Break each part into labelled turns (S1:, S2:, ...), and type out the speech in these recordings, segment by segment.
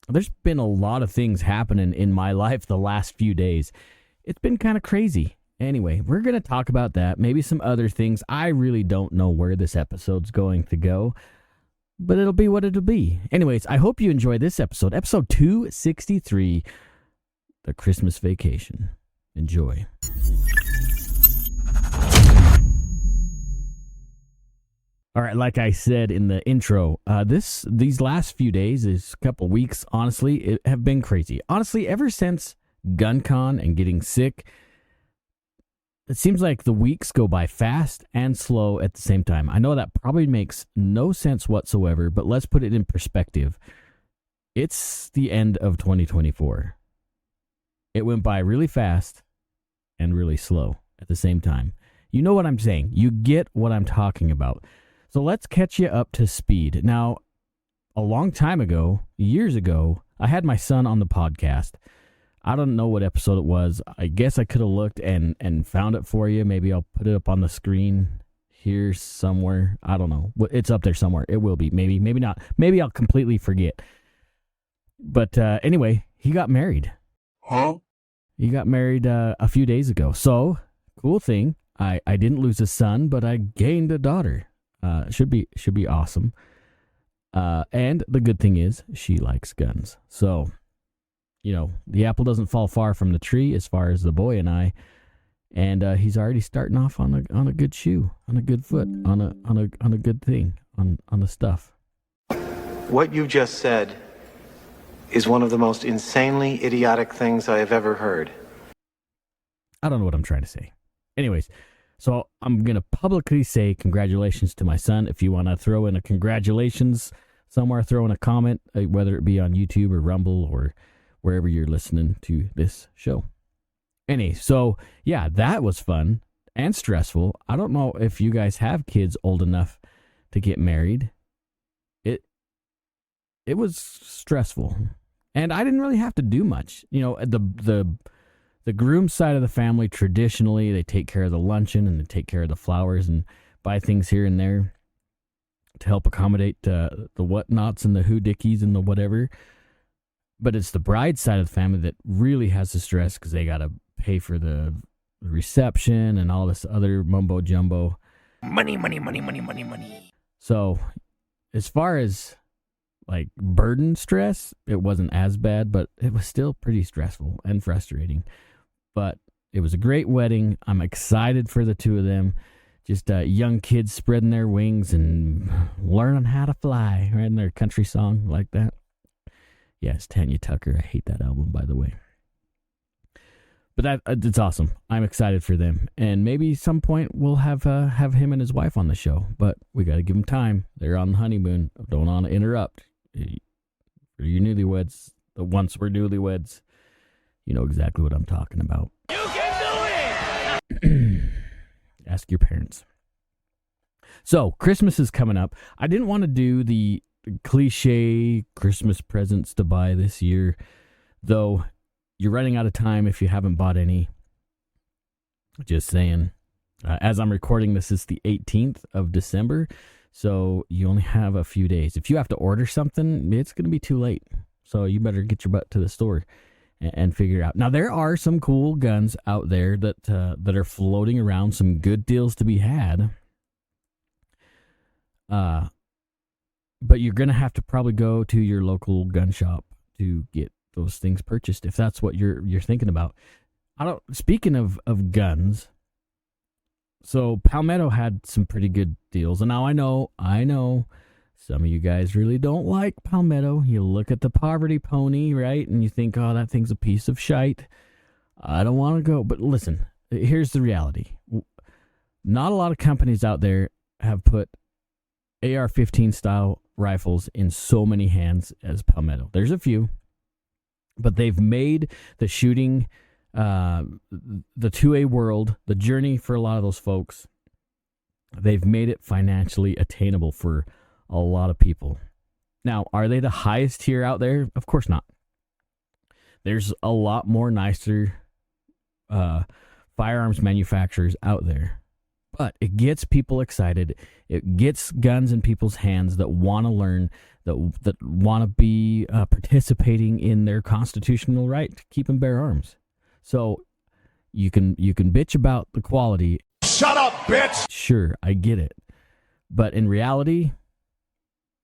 S1: there's been a lot of things happening in my life the last few days. It's been kind of crazy. Anyway, we're going to talk about that, maybe some other things. I really don't know where this episode's going to go, but it'll be what it'll be. Anyways, I hope you enjoy this episode 263, The Christmas Vacation. Enjoy. All right, like I said in the intro, these last few days, this couple weeks, honestly, have been crazy. Honestly, ever since GunCon and getting sick, it seems like the weeks go by fast and slow at the same time. I know that probably makes no sense whatsoever, but let's put it in perspective. It's the end of 2024. It went by really fast and really slow at the same time. You know what I'm saying. You get what I'm talking about. So let's catch you up to speed. Now, a long time ago, years ago, I had my son on the podcast. I don't know what episode it was. I guess I could have looked and found it for you. Maybe I'll put it up on the screen here somewhere. I don't know. It's up there somewhere. It will be. Maybe not. Maybe I'll completely forget. But anyway, he got married.
S2: Huh?
S1: He got married a few days ago. So, cool thing. I didn't lose a son, but I gained a daughter. Should be awesome. And the good thing is she likes guns. So, you know, the apple doesn't fall far from the tree as far as the boy and I. And he's already starting off on a good shoe, on a good foot, on a good thing, on the stuff.
S2: What you just said is one of the most insanely idiotic things I have ever heard.
S1: I don't know what I'm trying to say. Anyways, so I'm going to publicly say congratulations to my son. If you want to throw in a congratulations somewhere, throw in a comment, whether it be on YouTube or Rumble or wherever you're listening to this show. So yeah, that was fun and stressful. I don't know if you guys have kids old enough to get married. It was stressful, and I didn't really have to do much. You know, the groom side of the family, traditionally, they take care of the luncheon and they take care of the flowers and buy things here and there to help accommodate the whatnots and the who-dickies and the whatever. But it's the bride side of the family that really has the stress because they got to pay for the reception and all this other mumbo-jumbo.
S3: Money.
S1: So as far as like burden stress, it wasn't as bad, but it was still pretty stressful and frustrating. But it was a great wedding. I'm excited for the two of them. Just young kids spreading their wings and learning how to fly, right? In their country song like that. Yes, Tanya Tucker. I hate that album, by the way. But it's awesome. I'm excited for them. And maybe some point we'll have him and his wife on the show. But we got to give them time. They're on the honeymoon. Don't want to interrupt. For you newlyweds, the once we're newlyweds, you know exactly what I'm talking about.
S3: You can do it!
S1: Ask your parents. So, Christmas is coming up. I didn't want to do the cliche Christmas presents to buy this year, though you're running out of time if you haven't bought any. Just saying. As I'm recording this, is the 18th of December, so you only have a few days. If you have to order something, it's going to be too late. So you better get your butt to the store and figure it out. Now, there are some cool guns out there that are floating around, some good deals to be had. But you're going to have to probably go to your local gun shop to get those things purchased if that's what you're thinking about. Speaking of guns, so Palmetto had some pretty good deals. And now I know some of you guys really don't like Palmetto. You look at the Poverty Pony, right? And you think, oh, that thing's a piece of shite. I don't want to go. But listen, here's the reality. Not a lot of companies out there have put AR-15 style rifles in so many hands as Palmetto. There's a few, but they've made the shooting, the 2A world, the journey for a lot of those folks, they've made it financially attainable for a lot of people. Now, are they the highest tier out there? Of course not. There's a lot more nicer firearms manufacturers out there. But it gets people excited. It gets guns in people's hands that want to learn, that want to be participating in their constitutional right to keep and bear arms. So you can bitch about the quality.
S3: Shut up, bitch!
S1: Sure, I get it. But in reality,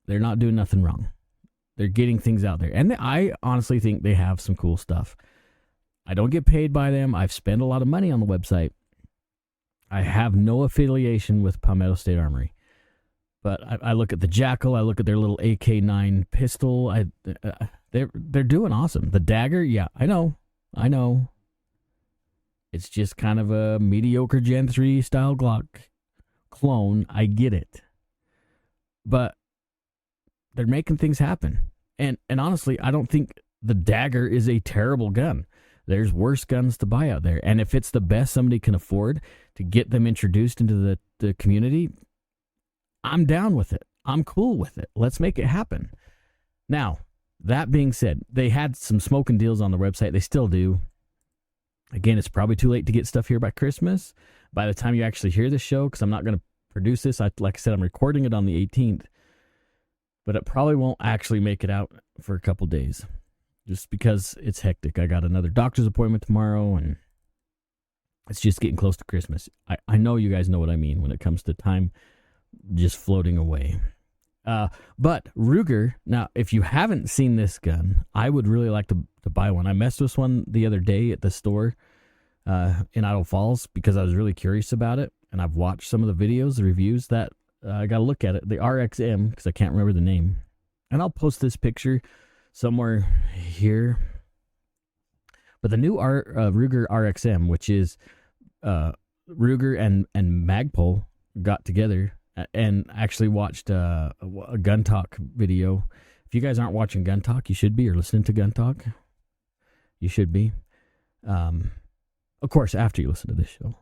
S1: they're not doing nothing wrong. They're getting things out there. And I honestly think they have some cool stuff. I don't get paid by them. I've spent a lot of money on the website. I have no affiliation with Palmetto State Armory. But I look at the Jackal. I look at their little AK-9 pistol. They're doing awesome. The Dagger, yeah, I know. It's just kind of a mediocre Gen 3 style Glock clone. I get it. But they're making things happen. And honestly, I don't think the Dagger is a terrible gun. There's worse guns to buy out there. And if it's the best somebody can afford to get them introduced into the community, I'm down with it. I'm cool with it. Let's make it happen. Now, that being said, they had some smoking deals on the website. They still do. Again, it's probably too late to get stuff here by Christmas. By the time you actually hear this show, because I'm not going to produce this, like I said, I'm recording it on the 18th. But it probably won't actually make it out for a couple days. Just because it's hectic. I got another doctor's appointment tomorrow, and it's just getting close to Christmas. I know you guys know what I mean when it comes to time just floating away. But Ruger, now, if you haven't seen this gun, I would really like to buy one. I messed with one the other day at the store in Idle Falls because I was really curious about it, and I've watched some of the videos, the reviews that I got to look at it. The RXM, because I can't remember the name. And I'll post this picture somewhere here. But the new Ruger RXM, which is Ruger and Magpul got together and actually watched a Gun Talk video. If you guys aren't watching Gun Talk, you should be, or listening to Gun Talk. You should be. Of course, after you listen to this show.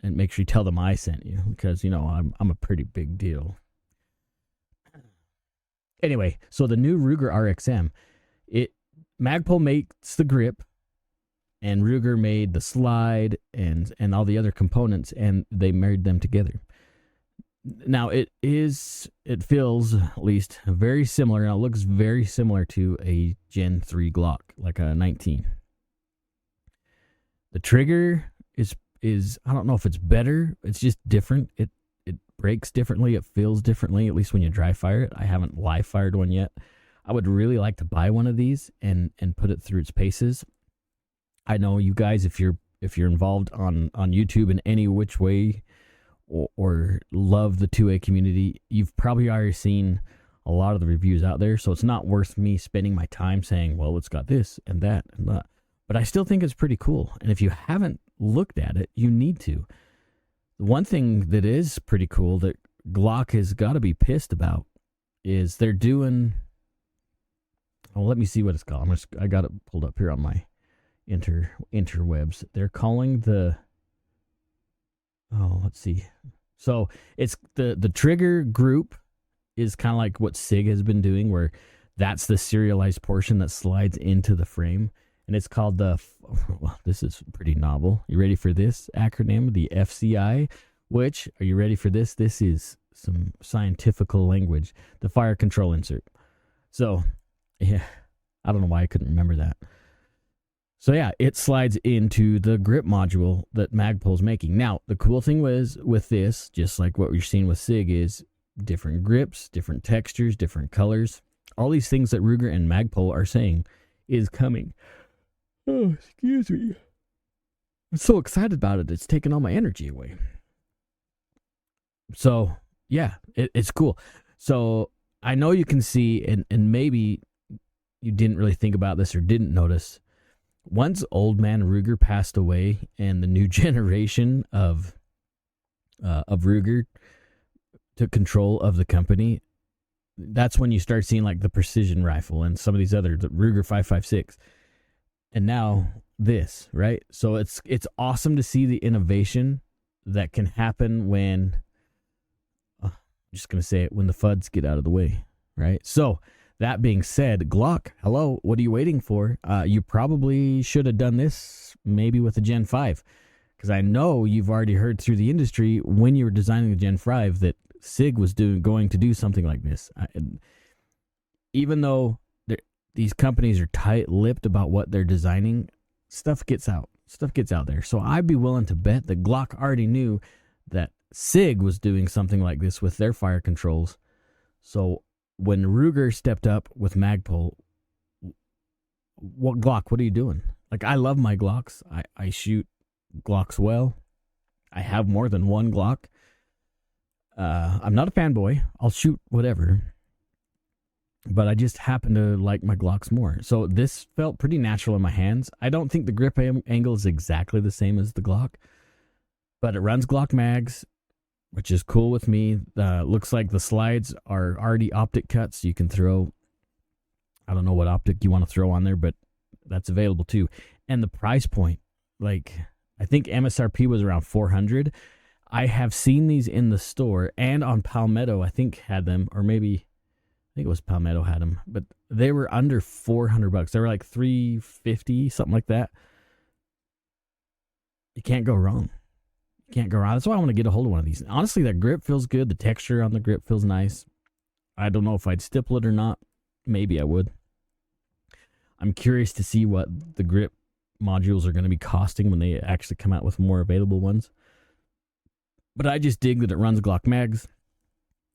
S1: And make sure you tell them I sent you, because, you know, I'm a pretty big deal. Anyway, so the new Ruger RXM, Magpul makes the grip, and Ruger made the slide and all the other components, and they married them together. Now, it feels, at least, very similar, and it looks very similar to a Gen 3 Glock, like a 19. The trigger is I don't know if it's better. It's just different. It breaks differently. It feels differently, at least when you dry fire it. I haven't live fired one yet. I would really like to buy one of these and put it through its paces. I know you guys, if you're involved on YouTube in any which way or love the 2A community, you've probably already seen a lot of the reviews out there. So it's not worth me spending my time saying, well, it's got this and that and that. But I still think it's pretty cool. And if you haven't looked at it, you need to. The one thing that is pretty cool that Glock has got to be pissed about is they're doing... Oh, let me see what it's called. I got it pulled up here on my interwebs. They're calling the... Oh, let's see. So it's the trigger group is kind of like what SIG has been doing, where that's the serialized portion that slides into the frame. And it's called well, this is pretty novel. You ready for this acronym? The FCI, which, are you ready for this? This is some scientifical language. The fire control insert. So, yeah, I don't know why I couldn't remember that. So, yeah, it slides into the grip module that Magpul's making. Now, the cool thing was with this, just like what we're seeing with SIG, is different grips, different textures, different colors. All these things that Ruger and Magpul are saying is coming. Oh, excuse me. I'm so excited about it. It's taking all my energy away. So, yeah, it's cool. So, I know you can see, and maybe you didn't really think about this or didn't notice, once old man Ruger passed away and the new generation of Ruger took control of the company, that's when you start seeing like the precision rifle and some of these other, the Ruger 5.56. And now this, right? So it's awesome to see the innovation that can happen when, I'm just going to say it, when the FUDs get out of the way, right? So that being said, Glock, hello, what are you waiting for? You probably should have done this maybe with a Gen 5, because I know you've already heard through the industry when you were designing the Gen 5 that SIG was going to do something like this. even though these companies are tight-lipped about what they're designing, stuff gets out. Stuff gets out there. So I'd be willing to bet that Glock already knew that SIG was doing something like this with their fire controls. So when Ruger stepped up with Magpul, what are you doing? Like, I love my Glocks. I shoot Glocks well. I have more than one Glock. I'm not a fanboy. I'll shoot whatever. But I just happen to like my Glocks more. So this felt pretty natural in my hands. I don't think the grip angle is exactly the same as the Glock. But it runs Glock mags, which is cool with me. Looks like the slides are already optic cuts. So you can throw, I don't know what optic you want to throw on there, but that's available too. And the price point, like, I think MSRP was around $400. I have seen these in the store and on Palmetto, I think had them, or maybe, I think it was Palmetto had them, but they were under $400. They were like $350, something like that. You can't go wrong. You can't go wrong. That's why I want to get a hold of one of these. Honestly, that grip feels good. The texture on the grip feels nice. I don't know if I'd stipple it or not. Maybe I would. I'm curious to see what the grip modules are going to be costing when they actually come out with more available ones. But I just dig that it runs Glock mags.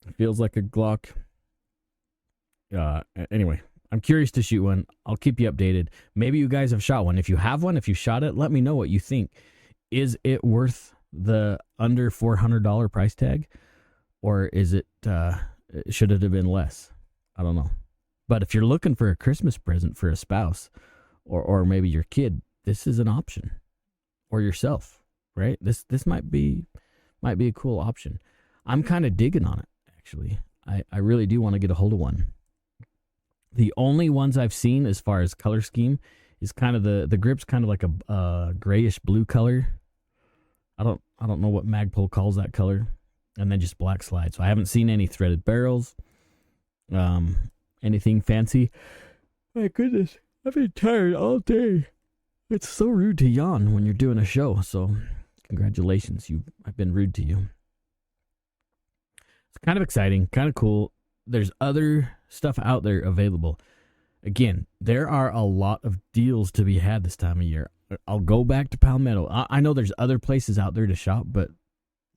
S1: It feels like a Glock. Anyway, I'm curious to shoot one. I'll keep you updated. Maybe you guys have shot one. If you have one, if you shot it, let me know what you think. Is it worth the under $400 price tag? Or is it, should it have been less? I don't know. But if you're looking for a Christmas present for a spouse or maybe your kid, this is an option. Or yourself, right? This might be a cool option. I'm kind of digging on it, actually. I really do want to get a hold of one. The only ones I've seen as far as color scheme is kind of the grip's kind of like a grayish blue color. I don't know what Magpul calls that color. And then just black slides. So I haven't seen any threaded barrels. Anything fancy. My goodness, I've been tired all day. It's so rude to yawn when you're doing a show. So congratulations, I've been rude to you. It's kind of exciting, kind of cool. There's other stuff out there available. Again, there are a lot of deals to be had this time of year. I'll go back to Palmetto. I know there's other places out there to shop, but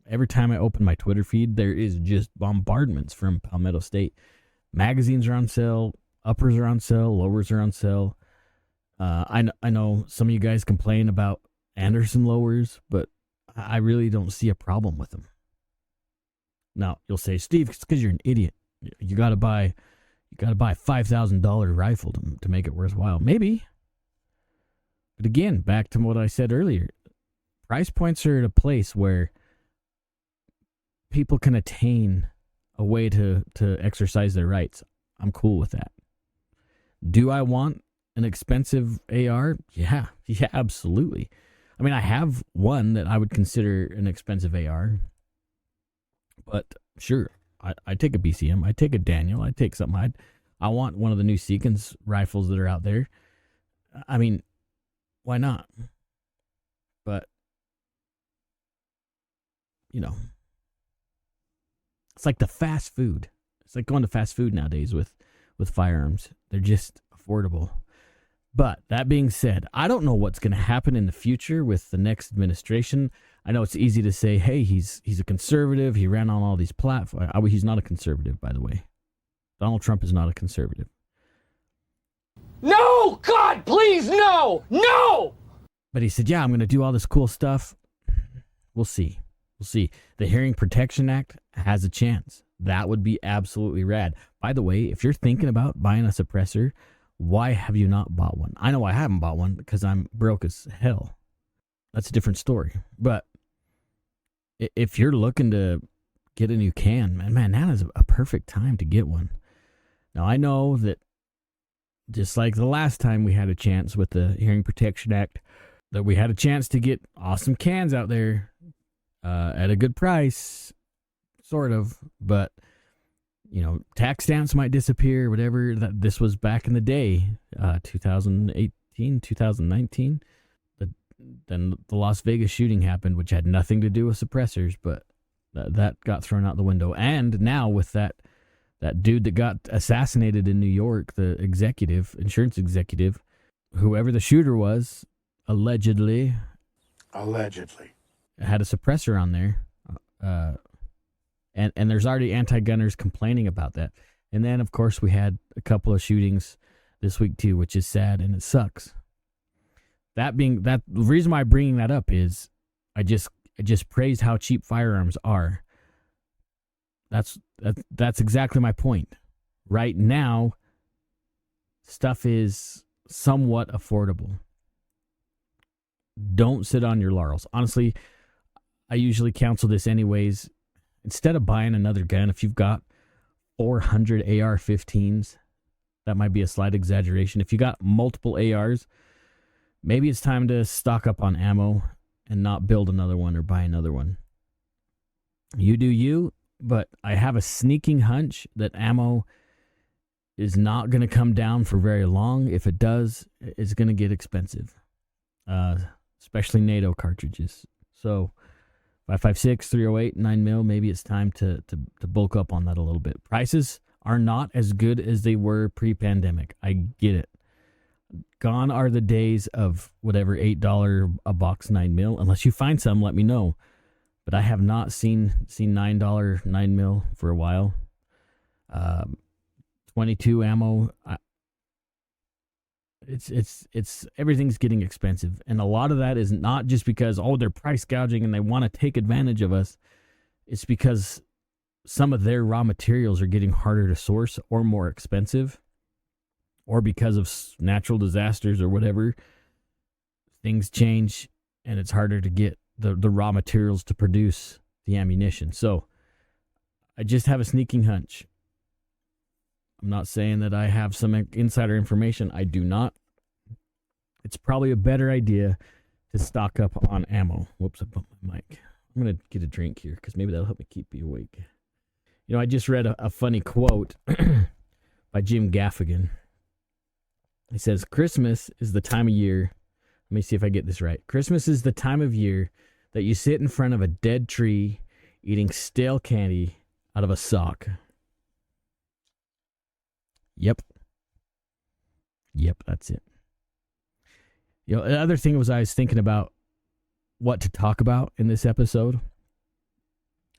S1: every time I open my Twitter feed, there is just bombardments from Palmetto State. Magazines are on sale, uppers are on sale, lowers are on sale. I know some of you guys complain about Anderson lowers, but I really don't see a problem with them. Now, you'll say, Steve, it's because you're an idiot. You got to buy a $5,000 rifle to make it worthwhile. Maybe. But again, back to what I said earlier, price points are at a place where people can attain a way to exercise their rights. I'm cool with that. Do I want an expensive AR? Yeah, absolutely. I mean, I have one that I would consider an expensive AR. But sure, I take a BCM, I take a Daniel, I take something. I want one of the new Seekins rifles that are out there. I mean, why not? But, it's like the fast food. It's like going to fast food nowadays with firearms. They're just affordable. But that being said, I don't know what's going to happen in the future with the next administration. I know it's easy to say, hey, he's a conservative. He ran on all these platforms. He's not a conservative, by the way. Donald Trump is not a conservative.
S3: No! God, please, no! No!
S1: But he said, yeah, I'm going to do all this cool stuff. We'll see. The Hearing Protection Act has a chance. That would be absolutely rad. By the way, if you're thinking about buying a suppressor, why have you not bought one? I know I haven't bought one because I'm broke as hell. That's a different story. But if you're looking to get a new can, man, that is a perfect time to get one. Now, I know that just like the last time we had a chance with the Hearing Protection Act, that we had a chance to get awesome cans out there at a good price, sort of. But, tax stamps might disappear, whatever. This was back in the day, 2018, 2019. Then the Las Vegas shooting happened, which had nothing to do with suppressors, but that got thrown out the window. And now with that that dude that got assassinated in New York, the insurance executive, whoever the shooter was, allegedly had a suppressor on there. And there's already anti-gunners complaining about that. And then, of course, we had a couple of shootings this week too, which is sad and it sucks. The reason why I'm bringing that up is I just praised how cheap firearms are. That's exactly my point. Right now, stuff is somewhat affordable. Don't sit on your laurels. Honestly, I usually counsel this anyways. Instead of buying another gun, if you've got 400 AR-15s, that might be a slight exaggeration. If you got multiple ARs, maybe it's time to stock up on ammo and not build another one or buy another one. You do you, but I have a sneaking hunch that ammo is not going to come down for very long. If it does, it's going to get expensive, especially NATO cartridges. So 5.56, 308, 9mm, maybe it's time to bulk up on that a little bit. Prices are not as good as they were pre-pandemic. I get it. Gone are the days of whatever $8 a box 9mm. Unless you find some, let me know. But I have not seen $9 9mm for a while. 22 ammo. It's everything's getting expensive, and a lot of that is not just because they're price gouging and they want to take advantage of us. It's because some of their raw materials are getting harder to source or more expensive, or because of natural disasters or whatever, things change and it's harder to get the raw materials to produce the ammunition. So I just have a sneaking hunch. I'm not saying that I have some insider information. I do not. It's probably a better idea to stock up on ammo. Whoops, I bumped my mic. I'm going to get a drink here because maybe that'll help me keep you awake. You know, I just read a funny quote by Jim Gaffigan. He says, Christmas is the time of year. Let me see if I get this right. Christmas is the time of year that you sit in front of a dead tree eating stale candy out of a sock. Yep, that's it. You know, the other thing was I was thinking about what to talk about in this episode.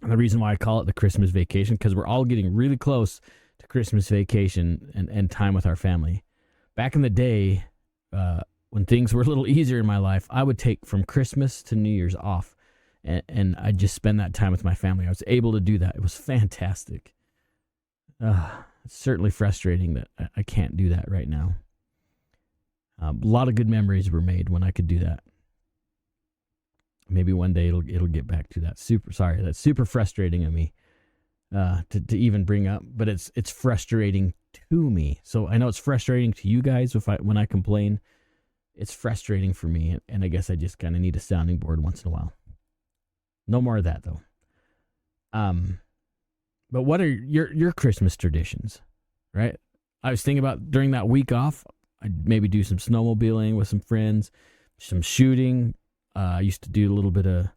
S1: And the reason why I call it the Christmas vacation, because we're all getting really close to Christmas vacation and time with our family. Back in the day, when things were a little easier in my life, I would take from Christmas to New Year's off. And I'd just spend that time with my family. I was able to do that. It was fantastic. It's certainly frustrating that I can't do that right now. A lot of good memories were made when I could do that. Maybe one day it'll get back to that. That's super frustrating of me to even bring up, but it's frustrating to me. So I know it's frustrating to you guys when I complain. It's frustrating for me, and I guess I just kind of need a sounding board once in a while. No more of that though. But what are your Christmas traditions, right? I was thinking about during that week off, I'd maybe do some snowmobiling with some friends, some shooting. I used to do a little bit of,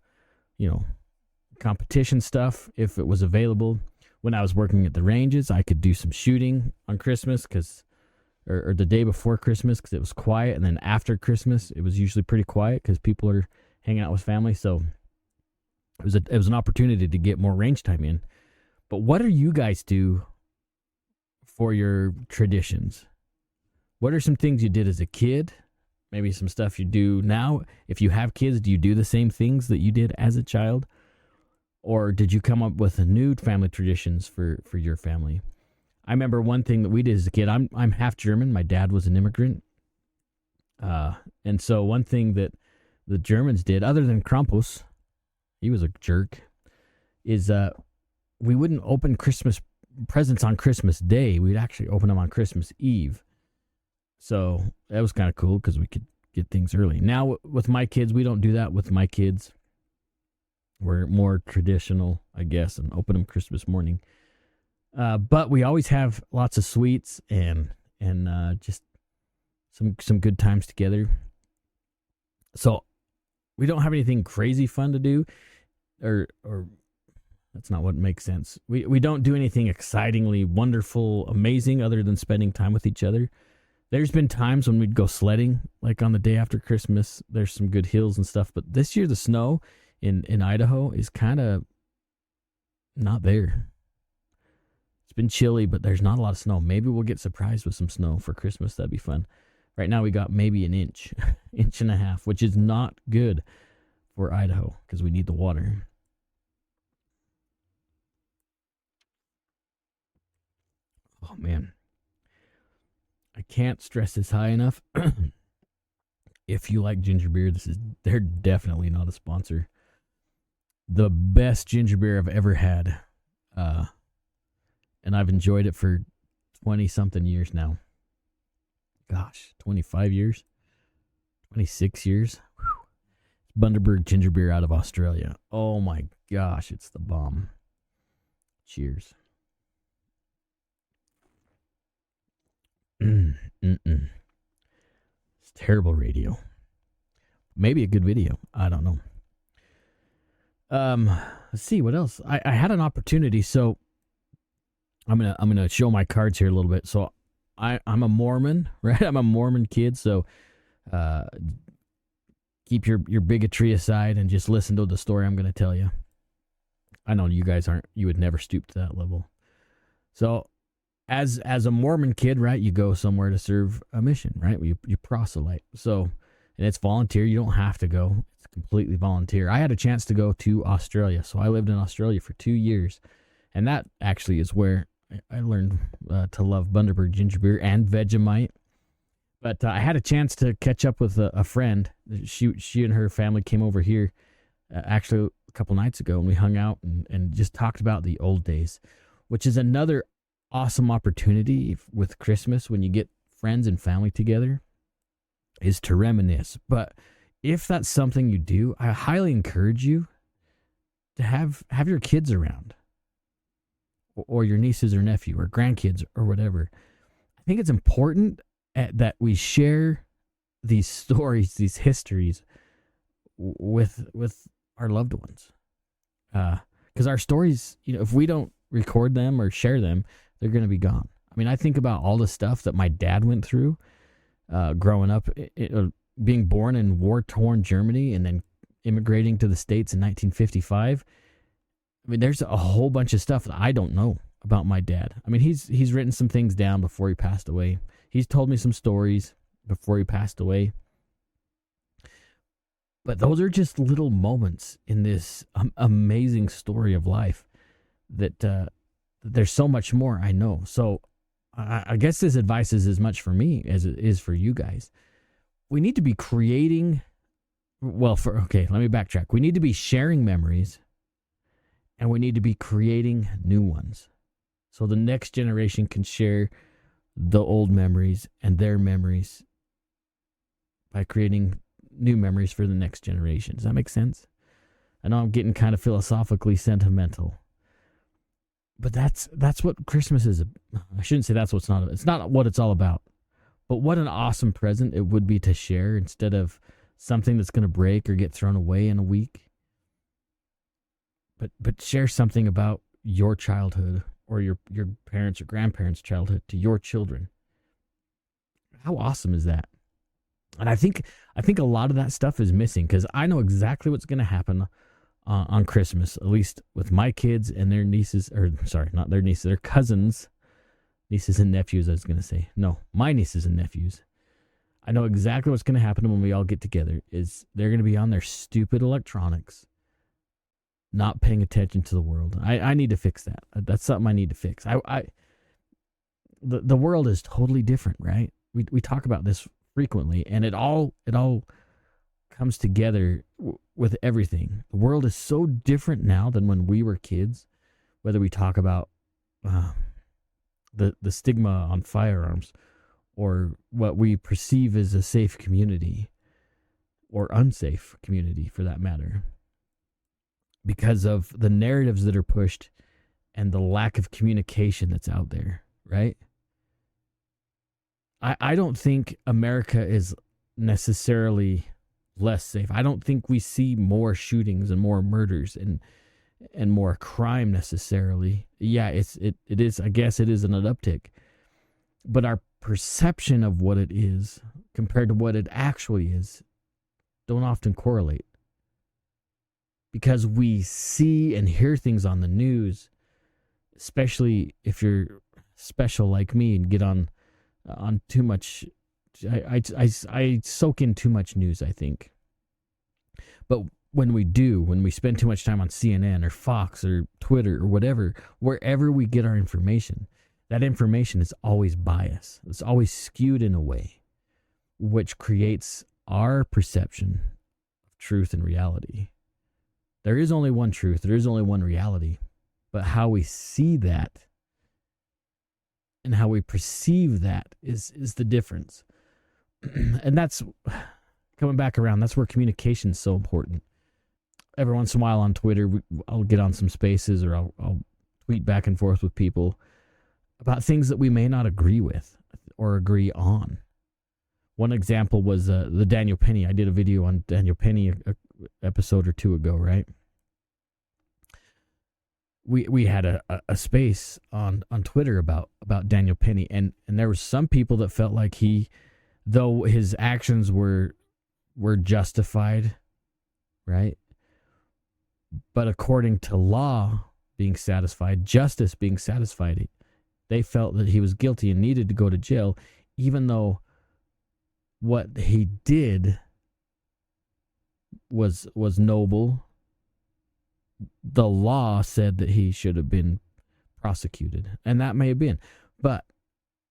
S1: competition stuff if it was available. When I was working at the ranges, I could do some shooting on Christmas or the day before Christmas because it was quiet. And then after Christmas, it was usually pretty quiet because people are hanging out with family. So it was an opportunity to get more range time in. But what do you guys do for your traditions? What are some things you did as a kid? Maybe some stuff you do now. If you have kids, do you do the same things that you did as a child? Or did you come up with new family traditions for your family? I remember one thing that we did as a kid. I'm half German. My dad was an immigrant. And so one thing that the Germans did, other than Krampus, he was a jerk, is we wouldn't open Christmas presents on Christmas Day. We'd actually open them on Christmas Eve. So that was kind of cool because we could get things early. Now with my kids, we don't do that with my kids. We're more traditional, I guess, and open them Christmas morning. But we always have lots of sweets and just some good times together. So we don't have anything crazy fun to do, or That's not what makes sense. We don't do anything excitingly wonderful, amazing other than spending time with each other. There's been times when we'd go sledding, like on the day after Christmas. There's some good hills and stuff, but this year the snow in Idaho is kind of not there. It's been chilly, but there's not a lot of snow. Maybe we'll get surprised with some snow for Christmas. That'd be fun. Right now we got maybe an inch, inch and a half, which is not good for Idaho because we need the water. Oh, man. I can't stress this high enough. If you like ginger beer, they're definitely not a sponsor. The best ginger beer I've ever had. And I've enjoyed it for 20-something years now. Gosh, 25 years? 26 years? Bundaberg ginger beer out of Australia. Oh my gosh, it's the bomb. Cheers. It's terrible radio. Maybe a good video. I don't know. Let's see what else. I had an opportunity, so I'm gonna show my cards here a little bit. So I'm a Mormon, right? I'm a Mormon kid, so keep your bigotry aside and just listen to the story I'm gonna tell you. I know you guys aren't. You would never stoop to that level. So as a Mormon kid, right, you go somewhere to serve a mission, right? You proselyte. So, and it's volunteer. You don't have to go. It's completely volunteer. I had a chance to go to Australia. So I lived in Australia for 2 years. And that actually is where I learned to love Bundaberg ginger beer and Vegemite. But I had a chance to catch up with a friend. She and her family came over here actually a couple nights ago, and we hung out and just talked about the old days, which is another awesome opportunity with Christmas when you get friends and family together, is to reminisce. But if that's something you do, I highly encourage you to have your kids around, or your nieces or nephew or grandkids or whatever. I think it's important that we share these stories, these histories with our loved ones. Because our stories, if we don't record them or share them, they're going to be gone. I mean, I think about all the stuff that my dad went through growing up, being born in war-torn Germany and then immigrating to the States in 1955. I mean, there's a whole bunch of stuff that I don't know about my dad. I mean, he's written some things down before he passed away. He's told me some stories before he passed away. But those are just little moments in this amazing story of life that there's so much more I know. So I guess this advice is as much for me as it is for you guys. We need to be creating, let me backtrack. We need to be sharing memories, and we need to be creating new ones. So the next generation can share the old memories and their memories by creating new memories for the next generation. Does that make sense? I know I'm getting kind of philosophically sentimental, but that's what Christmas is. I shouldn't say it's not what it's all about, but what an awesome present it would be to share instead of something that's going to break or get thrown away in a week. But share something about your childhood or your parents or grandparents' childhood to your children. How awesome is that? And I think a lot of that stuff is missing, because I know exactly what's going to happen on Christmas, at least with my kids and their nieces, not their nieces, their cousins, nieces and nephews, I was going to say. No, my nieces and nephews. I know exactly what's going to happen when we all get together is they're going to be on their stupid electronics, not paying attention to the world. I need to fix that. That's something I need to fix. The world is totally different, right? We talk about this frequently, and it all comes together with everything. The world is so different now than when we were kids, whether we talk about the stigma on firearms, or what we perceive as a safe community or unsafe community for that matter, because of the narratives that are pushed and the lack of communication that's out there, right? I don't think America is necessarily less safe. I don't think we see more shootings and more murders and more crime necessarily. Yeah, it is. I guess it is an uptick, but our perception of what it is compared to what it actually is don't often correlate, because we see and hear things on the news, especially if you're special like me and get on too much. I soak in too much news, I think. But when we spend too much time on CNN or Fox or Twitter or whatever, wherever we get our information, that information is always biased. It's always skewed in a way which creates our perception of truth and reality. There is only one truth. There is only one reality. But how we see that and how we perceive that is the difference. And that's coming back around. That's where communication is so important. Every once in a while on Twitter, I'll get on some spaces, or I'll tweet back and forth with people about things that we may not agree with or agree on. One example was the Daniel Penny. I did a video on Daniel Penny a episode or two ago, right? We had a space on Twitter about Daniel Penny, and there were some people that felt like though his actions were justified, right? But according to law being satisfied, justice being satisfied, they felt that he was guilty and needed to go to jail, even though what he did was noble. The law said that he should have been prosecuted, and that may have been. But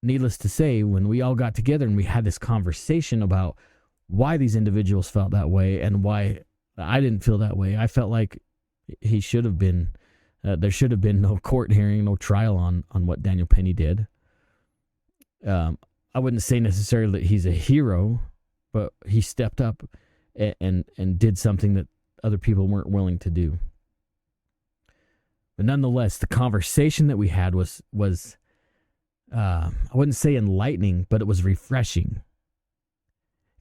S1: needless to say, when we all got together and we had this conversation about why these individuals felt that way and why I didn't feel that way, I felt like he should have been, there should have been no court hearing, no trial on what Daniel Penny did. I wouldn't say necessarily that he's a hero, but he stepped up and did something that other people weren't willing to do. But nonetheless, the conversation that we had was I wouldn't say enlightening, but it was refreshing.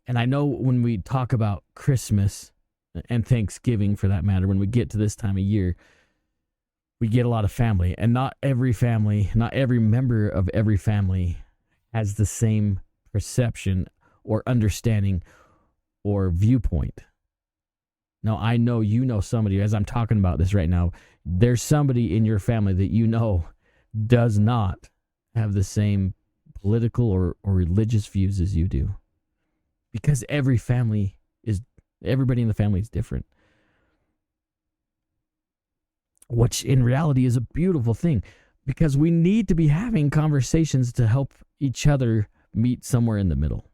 S1: And I know when we talk about Christmas and Thanksgiving, for that matter, when we get to this time of year, we get a lot of family. And not every member of every family has the same perception or understanding or viewpoint. Now, I know you know somebody, as I'm talking about this right now, there's somebody in your family that you know does not have the same political or religious views as you do. Because everybody in the family is different. Which in reality is a beautiful thing, because we need to be having conversations to help each other meet somewhere in the middle.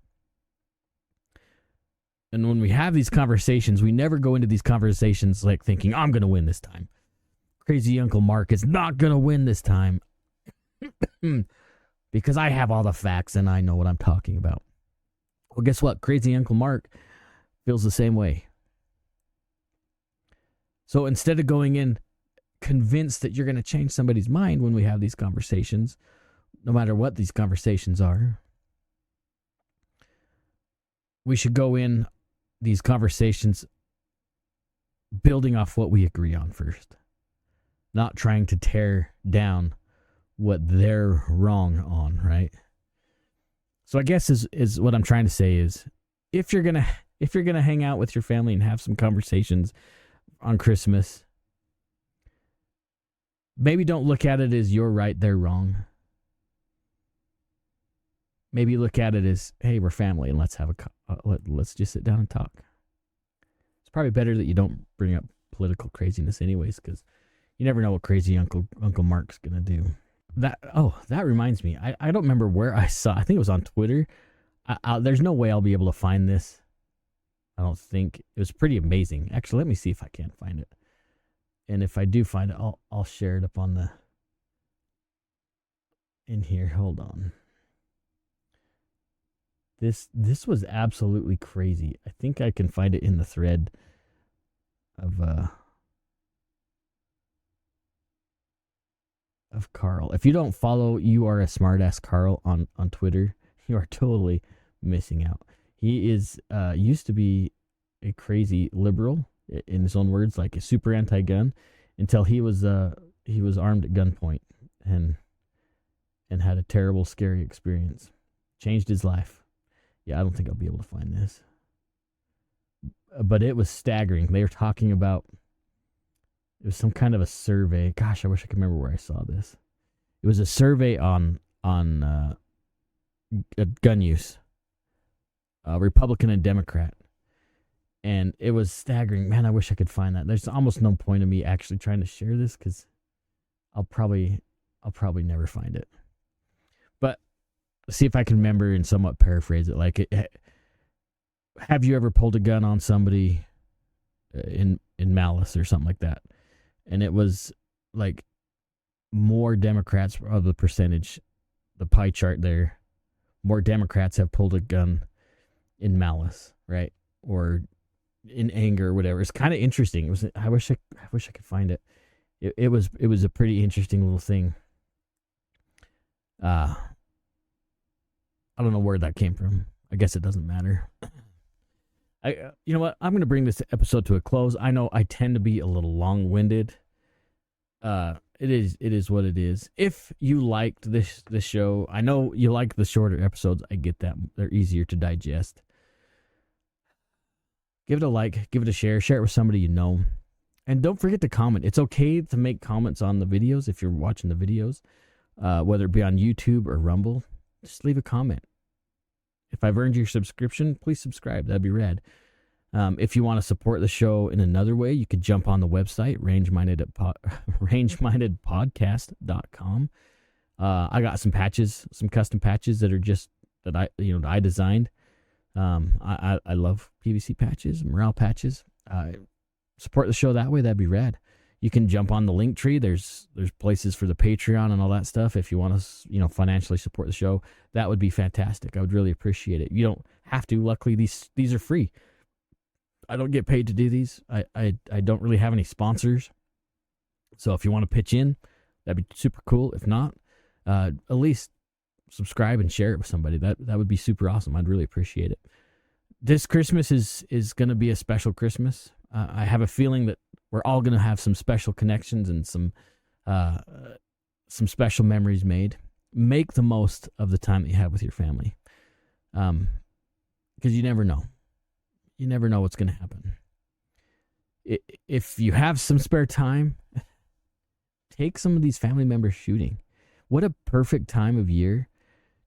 S1: And when we have these conversations, we never go into these conversations like thinking, I'm going to win this time. Crazy Uncle Mark is not going to win this time because I have all the facts and I know what I'm talking about. Well, guess what? Crazy Uncle Mark feels the same way. So instead of going in convinced that you're going to change somebody's mind when we have these conversations, no matter what these conversations are, we should go in these conversations building off what we agree on first, not trying to tear down what they're wrong on, right? So I guess is what I'm trying to say is, if you're gonna hang out with your family and have some conversations on Christmas, maybe don't look at it as you're right, they're wrong. Maybe look at it as, hey, we're family, and let's just sit down and talk. It's probably better that you don't bring up political craziness, anyways, because you never know what crazy Uncle Mark's gonna do. That reminds me. I don't remember where I saw. I think it was on Twitter. There's no way I'll be able to find this. I don't think. It was pretty amazing. Actually, let me see if I can find it. And if I do find it, I'll share it up in here. Hold on. This was absolutely crazy. I think I can find it in the thread of Carl. If you don't follow You Are a Smartass Carl on Twitter, you are totally missing out. He is used to be a crazy liberal, in his own words, like a super anti-gun, until he was armed at gunpoint and had a terrible, scary experience. Changed his life. Yeah, I don't think I'll be able to find this. But it was staggering. They were talking about, it was some kind of a survey. Gosh, I wish I could remember where I saw this. It was a survey on gun use, Republican and Democrat. And it was staggering. Man, I wish I could find that. There's almost no point in me actually trying to share this because I'll probably never find it. But see if I can remember and somewhat paraphrase it. Like, have you ever pulled a gun on somebody in malice or something like that? And it was like more Democrats of the percentage, the pie chart there. More Democrats have pulled a gun in malice, right? Or in anger or whatever. It's kind of interesting. It was. I wish I could find it. It was a pretty interesting little thing. I don't know where that came from. I guess it doesn't matter. You know what? I'm going to bring this episode to a close. I know I tend to be a little long-winded. It is what it is. If you liked this show, I know you like the shorter episodes. I get that. They're easier to digest. Give it a like, give it a share it with somebody you know. And don't forget to comment. It's okay to make comments on the videos if you're watching the videos, whether it be on YouTube or Rumble. Just leave a comment. If I've earned your subscription, please subscribe. That'd be rad. If you want to support the show in another way, you could jump on the website, rangemindedpodcast.com. I got some patches, some custom patches that are just that I designed. I love PVC patches, morale patches. Support the show that way. That'd be rad. You can jump on the link tree. There's places for the Patreon and all that stuff. If you want to, financially support the show, that would be fantastic. I would really appreciate it. You don't have to. Luckily, these are free. I don't get paid to do these. I don't really have any sponsors. So if you want to pitch in, that'd be super cool. If not, at least subscribe and share it with somebody. That would be super awesome. I'd really appreciate it. This Christmas is going to be a special Christmas. I have a feeling that we're all going to have some special connections and some special memories made. Make the most of the time that you have with your family. Because you never know. You never know what's going to happen. If you have some spare time, take some of these family members shooting. What a perfect time of year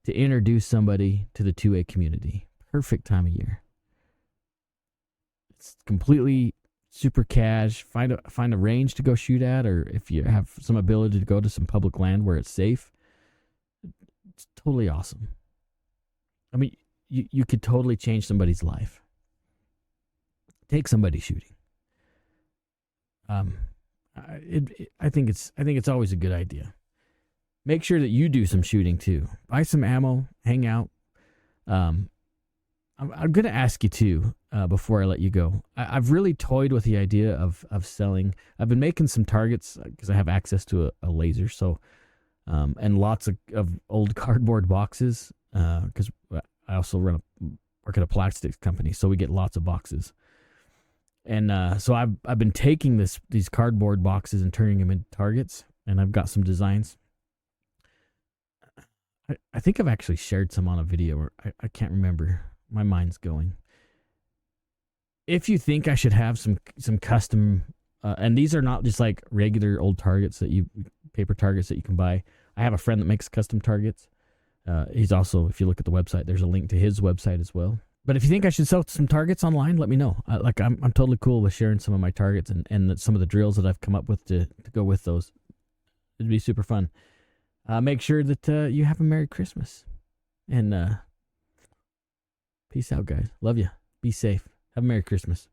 S1: to introduce somebody to the 2A community. Perfect time of year. It's completely super cash. Find a range to go shoot at, or if you have some ability to go to some public land where it's safe, it's totally awesome. I mean, you could totally change somebody's life. Take somebody shooting. I think it's always a good idea. Make sure that you do some shooting too. Buy some ammo, hang out. I'm going to ask you too, before I let you go. I've really toyed with the idea of selling. I've been making some targets because I have access to a laser. So, and lots of old cardboard boxes, because I also work at a plastics company. So we get lots of boxes. And so I've been taking these cardboard boxes and turning them into targets, and I've got some designs. I think I've actually shared some on a video, or I can't remember. My mind's going. If you think I should have some custom, and these are not just like regular old targets paper targets that you can buy. I have a friend that makes custom targets. He's also, if you look at the website, there's a link to his website as well. But if you think I should sell some targets online, let me know. I'm totally cool with sharing some of my targets and some of the drills that I've come up with to go with those. It'd be super fun. Make sure that you have a Merry Christmas. And peace out, guys. Love you. Be safe. Have a Merry Christmas.